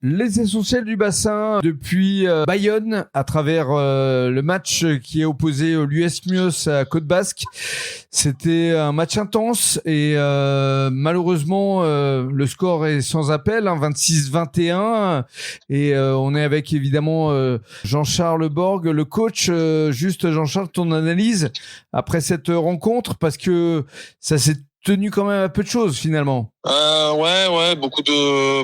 Les essentiels du bassin depuis Bayonne à travers le match qui est opposé au l'US Miosse à Côte Basque. C'était un match intense et malheureusement le score est sans appel, 26-21 et on est avec évidemment Jean-Charles Borg, le coach. Juste Jean-Charles, ton analyse après cette rencontre, parce que ça s'est tenu quand même à peu de choses finalement. Ouais, beaucoup de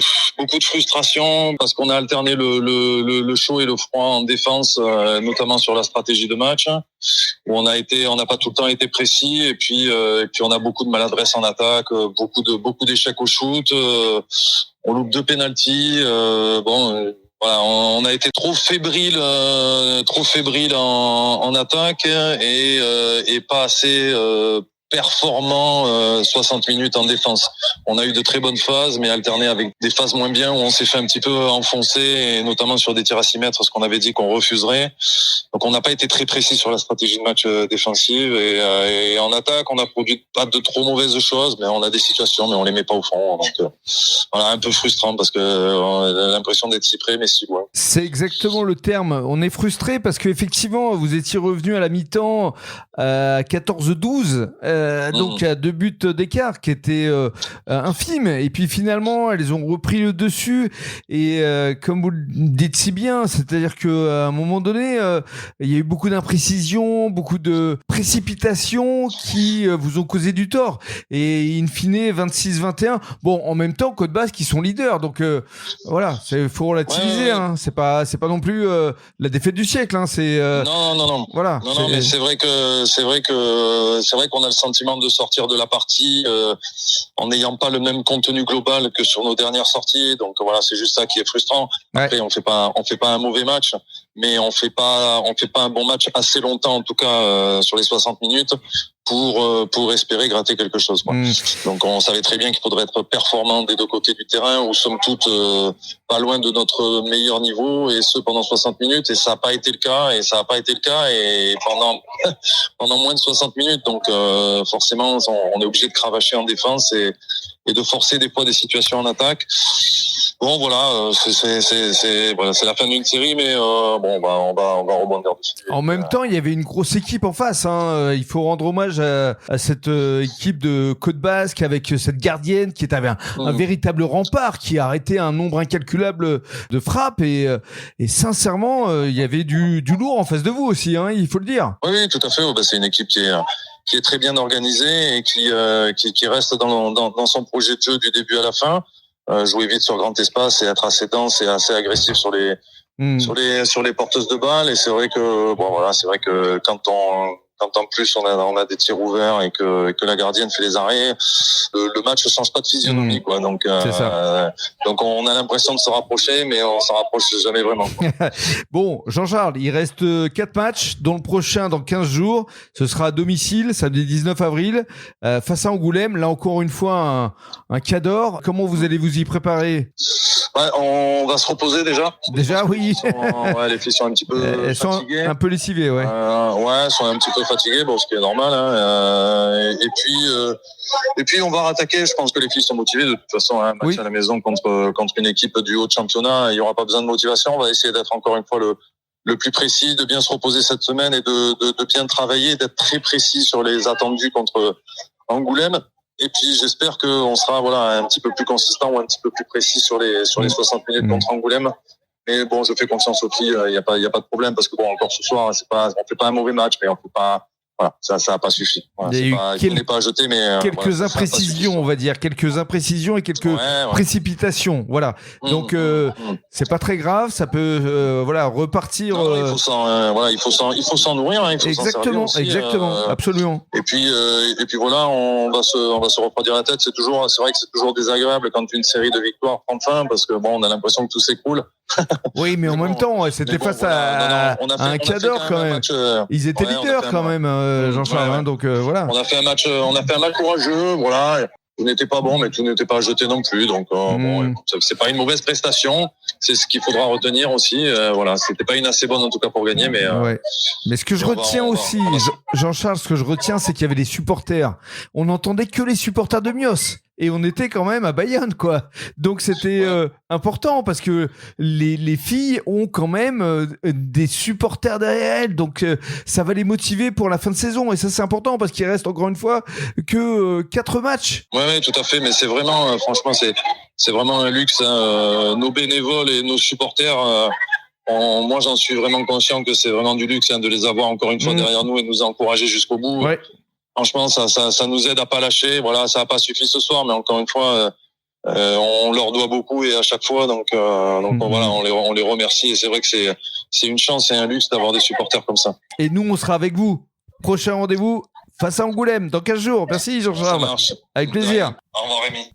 frustration parce qu'on a alterné le chaud et le froid en défense, notamment sur la stratégie de match où on n'a pas tout le temps été précis et puis on a beaucoup de maladresse en attaque, beaucoup d'échecs au shoot, on loupe 2 pénaltys, voilà, on a été trop fébrile en attaque et pas assez performant 60 minutes en défense. On a eu de très bonnes phases, mais alterné avec des phases moins bien où on s'est fait un petit peu enfoncer, et notamment sur des tirs à 6 mètres, ce qu'on avait dit qu'on refuserait. Donc on n'a pas été très précis sur la stratégie de match défensive et en attaque, on a produit pas de trop mauvaises choses, mais on a des situations, mais on les met pas au fond. Donc voilà, un peu frustrant parce que on a l'impression d'être si près, mais si loin. C'est exactement le terme. On est frustré parce qu'effectivement, vous étiez revenu à la mi-temps à 14-12. Donc à 2 buts d'écart qui étaient infimes, et puis finalement elles ont repris le dessus et comme vous le dites si bien, c'est-à-dire que à un moment donné il y a eu beaucoup d'imprécisions, beaucoup de précipitations qui vous ont causé du tort, et in fine 26-21. Bon, en même temps Côte Basque qui sont leaders, donc voilà, faut relativiser, ouais. Hein, c'est pas non plus la défaite du siècle, hein, c'est non voilà, non, mais c'est vrai qu'on a le sentiment de sortir de la partie en n'ayant pas le même contenu global que sur nos dernières sorties. Donc voilà, c'est juste ça qui est frustrant. Après, ouais. on fait pas un mauvais match, mais on fait pas un bon match assez longtemps, en tout cas sur les 60 minutes pour espérer gratter quelque chose, quoi. Donc on savait très bien qu'il faudrait être performant des deux côtés du terrain, ou somme toute pas loin de notre meilleur niveau, et ce pendant 60 minutes, et ça n'a pas été le cas, et pendant moins de 60 minutes. Donc forcément on est obligé de cravacher en défense et de forcer des fois des situations en attaque. Bon voilà, c'est la fin d'une série, mais on va rebondir dessus. En même temps, il y avait une grosse équipe en face, hein. Il faut rendre hommage à cette équipe de Côte Basque avec cette gardienne qui avait un véritable rempart, qui a arrêté un nombre incalculable de frappes, et sincèrement, il y avait du lourd en face de vous aussi, hein, il faut le dire. Oui, tout à fait. C'est une équipe qui est très bien organisée et qui reste dans son projet de jeu du début à la fin. Jouer vite sur grand espace et être assez dense et assez agressif sur les porteuses de balles. Et c'est vrai que quand en plus on a des tirs ouverts et que la gardienne fait les arrêts, le match ne change pas de physionomie, quoi. Donc on a l'impression de se rapprocher, mais on s'en rapproche jamais vraiment, quoi. Bon, Jean-Charles, il reste 4 matchs, dont le prochain dans 15 jours. Ce sera à domicile, samedi 19 avril, face à Angoulême. Là encore une fois, un cador. Comment vous allez vous y préparer? Ouais, on va se reposer déjà. Déjà, oui. Les filles sont un petit peu fatiguées. Un peu lessivées, ouais. Elles sont un petit peu fatiguées, ce qui est normal, hein. Et puis on va rattaquer. Je pense que les filles sont motivées de toute façon. Un match à la maison contre une équipe du haut de championnat, il y aura pas besoin de motivation. On va essayer d'être encore une fois le plus précis, de bien se reposer cette semaine et de bien travailler, d'être très précis sur les attendus contre Angoulême. Et puis j'espère qu'on sera un petit peu plus consistant ou un petit peu plus précis sur les 60 minutes contre Angoulême. Mais bon, je fais confiance aux filles, il y a pas de problème, parce que encore ce soir, on fait pas un mauvais match, mais on peut pas. Voilà, ça a pas suffi. Voilà, il n'est pas à jeter, mais quelques imprécisions, on va dire, quelques imprécisions et quelques précipitations. Voilà. Donc c'est pas très grave, ça peut repartir. Non, il faut s'en nourrir, hein, il faut exactement, s'en servir aussi, exactement, absolument. Et puis voilà, on va se refroidir la tête. C'est vrai que c'est toujours désagréable quand une série de victoires prend fin, parce que on a l'impression que tout s'écroule. Oui, mais en même temps, c'était face à un cador quand même. Ils étaient leaders quand même, Jean-Charles. Hein, donc voilà. On a fait un match courageux. Voilà. Tout n'était pas bon, mais tout n'était pas jeté non plus. Donc c'est pas une mauvaise prestation. C'est ce qu'il faudra retenir aussi. C'était pas une assez bonne en tout cas pour gagner, mais. Mais ce que je retiens aussi, Jean-Charles, c'est qu'il y avait des supporters. On n'entendait que les supporters de Mios. et on était quand même à Bayonne, quoi. Donc c'était important parce que les filles ont quand même des supporters derrière elles, donc ça va les motiver pour la fin de saison, et ça c'est important parce qu'il reste encore une fois que 4 matchs. Ouais, tout à fait, mais c'est vraiment, franchement, c'est vraiment un luxe, hein. Nos bénévoles et nos supporters, moi j'en suis vraiment conscient que c'est vraiment du luxe, hein, de les avoir encore une fois derrière nous et nous encourager jusqu'au bout. Ouais. Franchement, ça nous aide à pas lâcher. Voilà, ça a pas suffi ce soir, mais encore une fois, on leur doit beaucoup et à chaque fois, donc voilà, on les remercie, et c'est vrai que c'est une chance et un luxe d'avoir des supporters comme ça. Et nous, on sera avec vous. Prochain rendez-vous face à Angoulême dans 15 jours. Merci Georges. Ça marche. Avec plaisir. Ouais. Au revoir Rémi.